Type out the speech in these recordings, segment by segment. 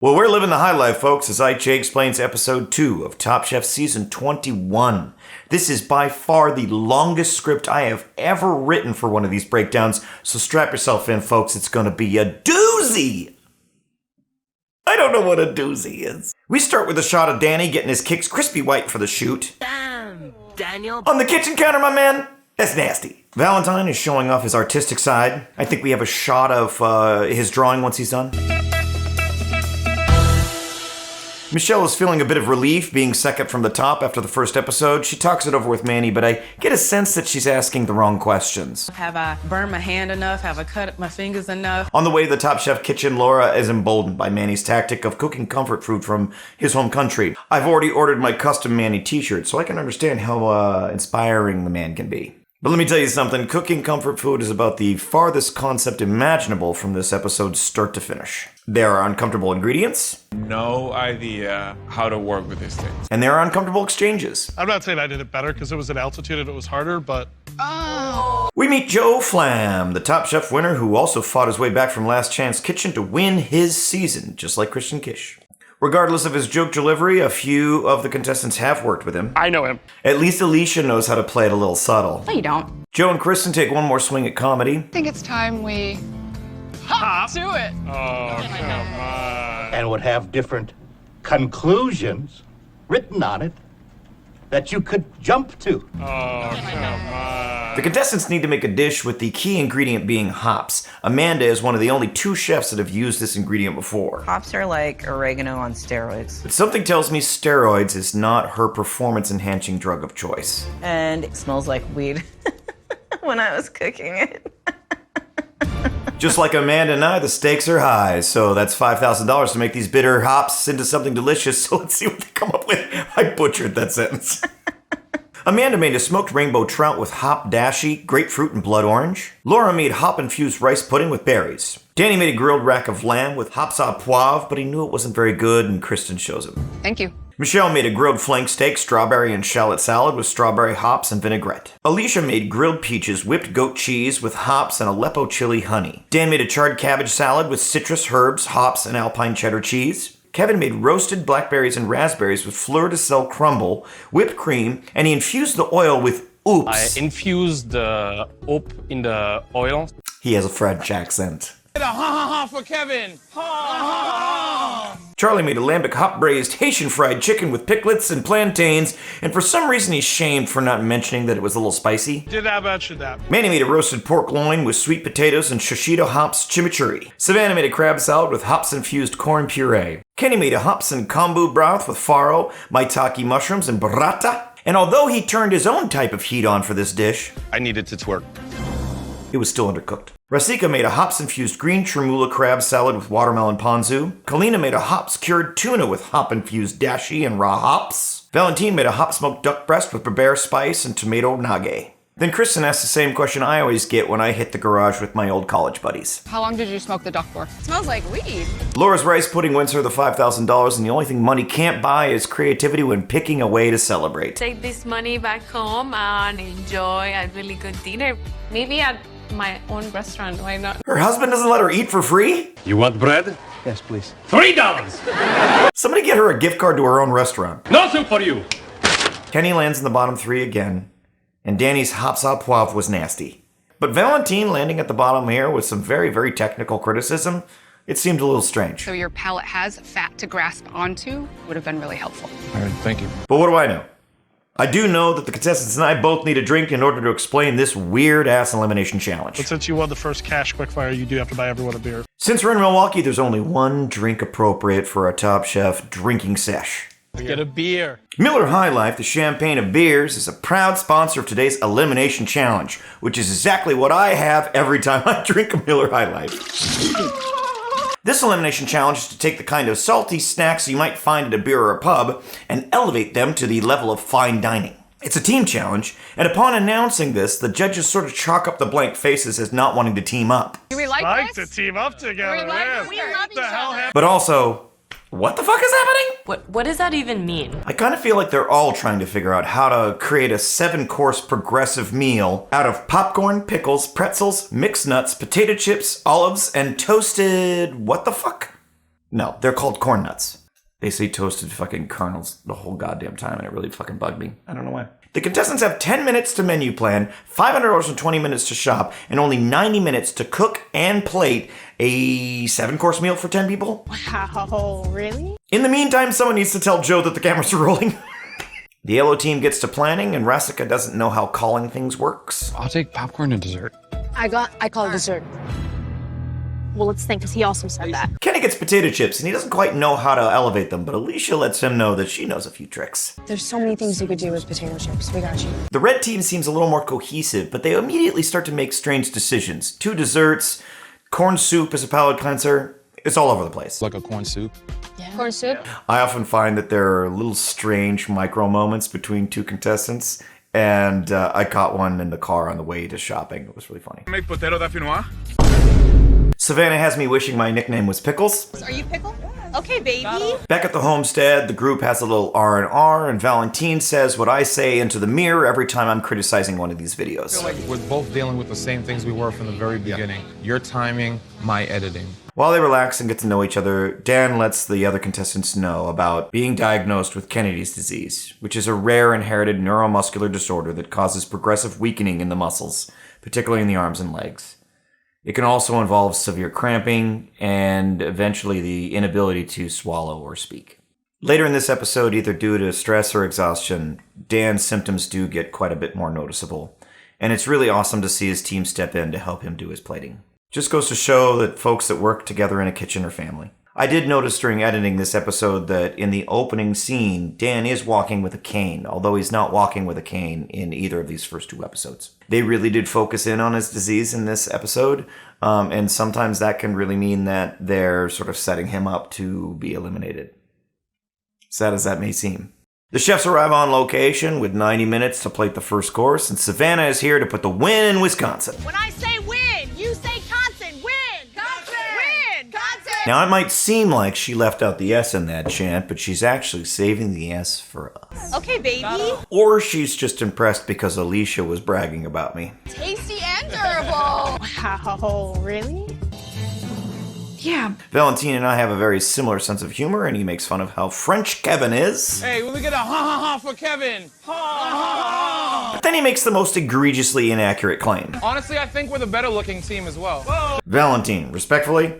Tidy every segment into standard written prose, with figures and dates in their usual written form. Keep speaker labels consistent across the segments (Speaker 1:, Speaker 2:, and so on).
Speaker 1: Well, we're living the high life, folks, as I Jakesplains episode 2 of Top Chef season 21. This is by far the longest script I have ever written for one of these breakdowns, so strap yourself in, folks. It's going to be a doozy. I don't know what a doozy is. We start with a shot of Danny getting his kicks crispy white for the shoot.
Speaker 2: Damn, Daniel.
Speaker 1: On the kitchen counter, my man. That's nasty. Valentine is showing off his artistic side. I think we have a shot of his drawing once he's done. Michelle is feeling a bit of relief being second from the top after the first episode. She talks it over with Manny, but I get a sense that she's asking the wrong questions.
Speaker 3: Have I burned my hand enough? Have I cut my fingers enough?
Speaker 1: On the way to the Top Chef kitchen, Laura is emboldened by Manny's tactic of cooking comfort food from his home country. I've already ordered my custom Manny t-shirt, so I can understand how inspiring the man can be. But let me tell you something, cooking comfort food is about the farthest concept imaginable from this episode start to finish. There are uncomfortable ingredients.
Speaker 4: No idea how to work with these things.
Speaker 1: And there are uncomfortable exchanges.
Speaker 5: I'm not saying I did it better because it was at altitude and it was harder, but...
Speaker 1: We meet Joe Flam, the Top Chef winner who also fought his way back from Last Chance Kitchen to win his season, just like Christian Kish. Regardless of his joke delivery, a few of the contestants have worked with him.
Speaker 5: I know him.
Speaker 1: At least Alicia knows how to play it a little subtle.
Speaker 3: No, you don't.
Speaker 1: Joe and Kristen take one more swing at comedy.
Speaker 6: I think it's time we hop to it.
Speaker 5: Oh, come on.
Speaker 7: And would have different conclusions written on it that you could jump to.
Speaker 5: Oh, come on.
Speaker 1: The contestants need to make a dish with the key ingredient being hops. Amanda is one of the only 2 chefs that have used this ingredient before.
Speaker 3: Hops are like oregano on steroids.
Speaker 1: But something tells me steroids is not her performance-enhancing drug of choice.
Speaker 3: And it smells like weed when I was cooking it.
Speaker 1: Just like Amanda and I, the stakes are high, so that's $5,000 to make these bitter hops into something delicious, so let's see what they come up with. I butchered that sentence. Amanda made a smoked rainbow trout with hop dashi, grapefruit, and blood orange. Laura made hop-infused rice pudding with berries. Danny made a grilled rack of lamb with hops au poivre, but he knew it wasn't very good, and Kristen shows him.
Speaker 6: Thank you.
Speaker 1: Michelle made a grilled flank steak, strawberry and shallot salad with strawberry hops and vinaigrette. Alicia made grilled peaches, whipped goat cheese with hops and Aleppo chili honey. Dan made a charred cabbage salad with citrus, herbs, hops, and alpine cheddar cheese. Kevin made roasted blackberries and raspberries with fleur-de-sel crumble, whipped cream, and he infused the oil with oops.
Speaker 8: I infused the oop in the oil.
Speaker 1: He has a French accent.
Speaker 4: Ha ha ha for Kevin. Ha ha ha.
Speaker 1: Charlie made a lambic hop-braised Haitian fried chicken with piglets and plantains, and for some reason he's shamed for not mentioning that it was a little spicy.
Speaker 5: Did I mention that?
Speaker 1: Manny made a roasted pork loin with sweet potatoes and shishito hops chimichurri. Savannah made a crab salad with hops-infused corn puree. Kenny made a hops and kombu broth with farro, maitake mushrooms, and burrata. And although he turned his own type of heat on for this dish,
Speaker 4: I needed to twerk.
Speaker 1: it was still undercooked. Rasika made a hops-infused green chermoula crab salad with watermelon ponzu. Kalina made a hops-cured tuna with hop-infused dashi and raw hops. Valentine made a hop-smoked duck breast with bearberry spice and tomato nage. Then Kristen asked the same question I always get when I hit the garage with my old college buddies.
Speaker 6: How long did you smoke the duck for?
Speaker 3: It smells like weed.
Speaker 1: Laura's rice pudding wins her the $5,000, and the only thing money can't buy is creativity when picking a way to celebrate.
Speaker 9: Take this money back home and enjoy a really good dinner. Maybe at my own restaurant, why not?
Speaker 1: Her husband doesn't let her eat for free?
Speaker 8: You want bread?
Speaker 7: Yes, please.
Speaker 8: $3!
Speaker 1: Somebody get her a gift card to her own restaurant.
Speaker 8: Nothing for you!
Speaker 1: Kenny lands in the bottom 3 again, and Danny's hops au poivre was nasty. But Valentine landing at the bottom here with some very, very technical criticism, it seemed a little strange.
Speaker 6: So your palate has fat to grasp onto would have been really helpful.
Speaker 4: All right, thank you.
Speaker 1: But what do I know? I do know that the contestants and I both need a drink in order to explain this weird-ass elimination challenge.
Speaker 5: But since you won the first cash quickfire, you do have to buy everyone a beer.
Speaker 1: Since we're in Milwaukee, there's only one drink appropriate for a Top Chef drinking sesh.
Speaker 5: Get a beer.
Speaker 1: Miller High Life, the champagne of beers, is a proud sponsor of today's Elimination Challenge, which is exactly what I have every time I drink a Miller High Life. This elimination challenge is to take the kind of salty snacks you might find at a beer or a pub and elevate them to the level of fine dining. It's a team challenge, and upon announcing this, the judges sort of chalk up the blank faces as not wanting to team up.
Speaker 6: Do we like
Speaker 5: Like
Speaker 6: this?
Speaker 5: to team up together.
Speaker 6: We
Speaker 5: yeah.
Speaker 6: love
Speaker 5: What the hell happened?
Speaker 1: But also, what the fuck is happening?
Speaker 9: What does that even mean?
Speaker 1: I kind of feel like they're all trying to figure out how to create a 7-course progressive meal out of popcorn, pickles, pretzels, mixed nuts, potato chips, olives, and toasted what the fuck? No, they're called corn nuts. They say toasted fucking kernels the whole goddamn time, and it really fucking bugged me. I don't know why. The contestants have 10 minutes to menu plan, $500 and 20 minutes to shop, and only 90 minutes to cook and plate a 7-course meal for 10 people.
Speaker 3: Wow, really?
Speaker 1: In the meantime, someone needs to tell Joe that the cameras are rolling. The yellow team gets to planning, and Rassica doesn't know how calling things works.
Speaker 8: I'll take popcorn and dessert.
Speaker 10: I call it dessert. Well, let's think, because he also said that.
Speaker 1: Kenny gets potato chips, and he doesn't quite know how to elevate them, but Alicia lets him know that she knows a few tricks.
Speaker 10: There's so many things you could do with potato chips. We got you.
Speaker 1: The red team seems a little more cohesive, but they immediately start to make strange decisions. 2 desserts, corn soup as a palate cleanser. It's all over the place.
Speaker 8: Like a corn soup.
Speaker 10: Yeah. Corn soup?
Speaker 1: I often find that there are little strange micro moments between 2 contestants, and I caught one in the car on the way to shopping. It was really funny.
Speaker 4: Make potato dauphinoise.
Speaker 1: Savannah has me wishing my nickname was Pickles.
Speaker 3: Are you Pickle? Okay, baby.
Speaker 1: Back at the homestead, the group has a little R&R, and Valentine says what I say into the mirror every time I'm criticizing one of these videos.
Speaker 11: We're both dealing with the same things we were from the very beginning. Your timing, my editing.
Speaker 1: While they relax and get to know each other, Dan lets the other contestants know about being diagnosed with Kennedy's disease, which is a rare inherited neuromuscular disorder that causes progressive weakening in the muscles, particularly in the arms and legs. It can also involve severe cramping and eventually the inability to swallow or speak. Later in this episode, either due to stress or exhaustion, Dan's symptoms do get quite a bit more noticeable, and it's really awesome to see his team step in to help him do his plating. Just goes to show that folks that work together in a kitchen are family. I did notice during editing this episode that in the opening scene, Dan is walking with a cane, although he's not walking with a cane in either of these first 2 episodes. They really did focus in on his disease in this episode, and sometimes that can really mean that they're sort of setting him up to be eliminated. Sad as that may seem. The chefs arrive on location with 90 minutes to plate the first course, and Savannah is here to put the win in Wisconsin.
Speaker 3: When I say win, you say Wisconsin. Win! Wisconsin! Win! Wisconsin!
Speaker 1: Now, it might seem like she left out the S in that chant, but she's actually saving the S for us.
Speaker 3: Okay, baby.
Speaker 1: Or she's just impressed because Alicia was bragging about me.
Speaker 3: Tasty and durable.
Speaker 10: Wow, really?
Speaker 3: Yeah.
Speaker 1: Valentine and I have a very similar sense of humor, and he makes fun of how French Kevin is.
Speaker 4: Hey, when we get a ha for Kevin. Ha.
Speaker 1: But then he makes the most egregiously inaccurate claim.
Speaker 4: Honestly, I think we're the better looking team as well. Whoa.
Speaker 1: Valentine, respectfully,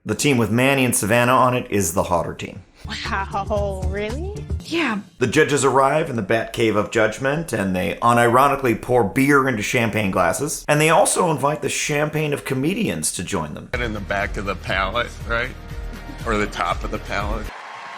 Speaker 1: the team with Manny and Savannah on it is the hotter team.
Speaker 10: Wow, really?
Speaker 3: Yeah.
Speaker 1: The judges arrive in the Batcave of Judgment, and they unironically pour beer into champagne glasses. And they also invite the champagne of comedians to join them.
Speaker 12: In the back of the pallet, right? Or the top of the pallet.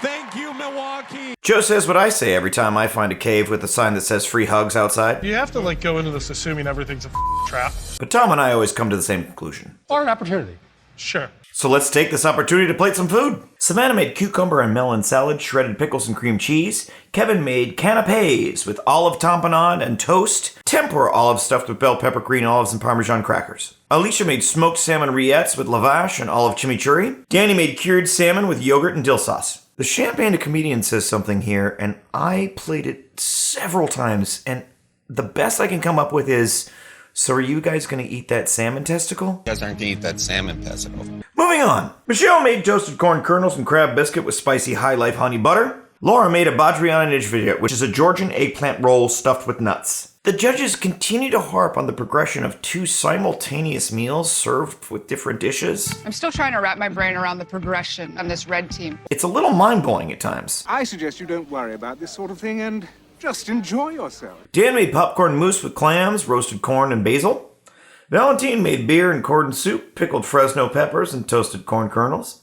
Speaker 4: Thank you, Milwaukee.
Speaker 1: Joe says what I say every time I find a cave with a sign that says free hugs outside.
Speaker 5: You have to go into this assuming everything's a trap.
Speaker 1: But Tom and I always come to the same conclusion.
Speaker 5: Or an opportunity. Sure.
Speaker 1: So let's take this opportunity to plate some food. Savannah made cucumber and melon salad, shredded pickles and cream cheese. Kevin made canapes with olive tapenade and toast. Tempura olives stuffed with bell pepper, green olives, and Parmesan crackers. Alicia made smoked salmon rillettes with lavash and olive chimichurri. Danny made cured salmon with yogurt and dill sauce. The champagne of comedian says something here, and I played it several times, and the best I can come up with is, so are you guys going to eat that salmon testicle?
Speaker 12: You guys aren't gonna eat that salmon testicle.
Speaker 1: Moving on. Michelle made toasted corn kernels and crab biscuit with spicy high life honey butter. Laura made a badriana nijvija, which is a Georgian eggplant roll stuffed with nuts. The judges continue to harp on the progression of 2 simultaneous meals served with different dishes.
Speaker 6: I'm still trying to wrap my brain around the progression on this red team.
Speaker 1: It's a little mind-blowing at times.
Speaker 13: I suggest you don't worry about this sort of thing and just enjoy yourself.
Speaker 1: Dan made popcorn mousse with clams, roasted corn, and basil. Valentine made beer and corn soup, pickled Fresno peppers, and toasted corn kernels.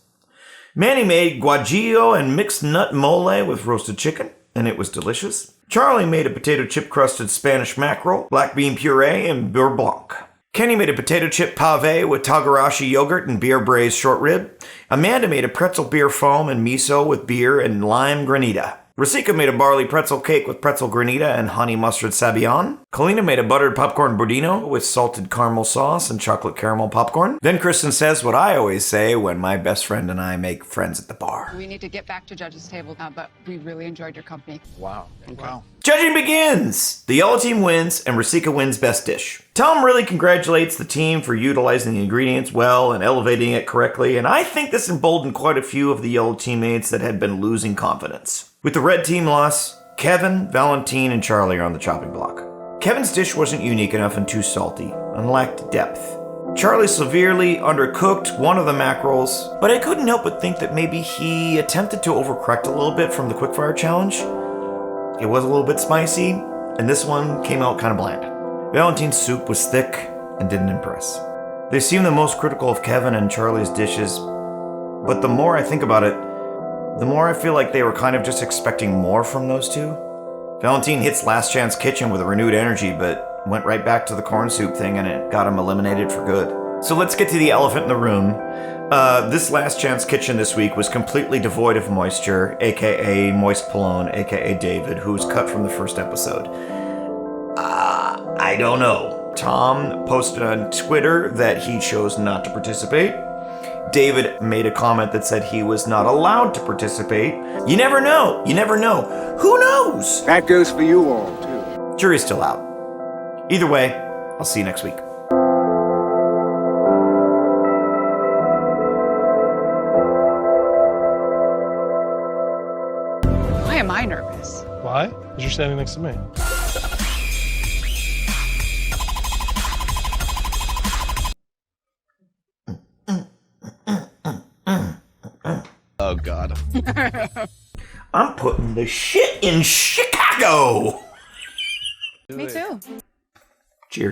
Speaker 1: Manny made guajillo and mixed nut mole with roasted chicken, and it was delicious. Charlie made a potato chip crusted Spanish mackerel, black bean puree, and beurre blanc. Kenny made a potato chip pave with Tagarashi yogurt and beer braised short rib. Amanda made a pretzel beer foam and miso with beer and lime granita. Rasika made a barley pretzel cake with pretzel granita and honey mustard sabayon. Kalina made a buttered popcorn budino with salted caramel sauce and chocolate caramel popcorn. Then Kristen says what I always say when my best friend and I make friends at the bar.
Speaker 6: We need to get back to judges' table now, but we really enjoyed your company.
Speaker 11: Wow. Wow.
Speaker 1: Judging begins! The yellow team wins, and Rasika wins best dish. Tom really congratulates the team for utilizing the ingredients well and elevating it correctly, and I think this emboldened quite a few of the yellow teammates that had been losing confidence. With the red team loss, Kevin, Valentine, and Charlie are on the chopping block. Kevin's dish wasn't unique enough and too salty, and lacked depth. Charlie severely undercooked one of the mackerels, but I couldn't help but think that maybe he attempted to overcorrect a little bit from the quickfire challenge. It was a little bit spicy, and this one came out kind of bland. Valentine's soup was thick and didn't impress. They seem the most critical of Kevin and Charlie's dishes, but the more I think about it, the more I feel like they were kind of just expecting more from those two. Valentine hits Last Chance Kitchen with a renewed energy, but went right back to the corn soup thing and it got him eliminated for good. So let's get to the elephant in the room. This Last Chance Kitchen this week was completely devoid of moisture, aka Moist Pallone, aka David, who was cut from the first episode. I don't know. Tom posted on Twitter that he chose not to participate. David made a comment that said he was not allowed to participate. You never know. You never know. Who knows?
Speaker 13: That goes for you all, too.
Speaker 1: Jury's still out. Either way, I'll see you next week.
Speaker 6: Why am I nervous?
Speaker 5: Why? Because you're standing next to me.
Speaker 12: Oh, God.
Speaker 1: I'm putting the shit in Chicago.
Speaker 6: Me too.
Speaker 1: Cheers.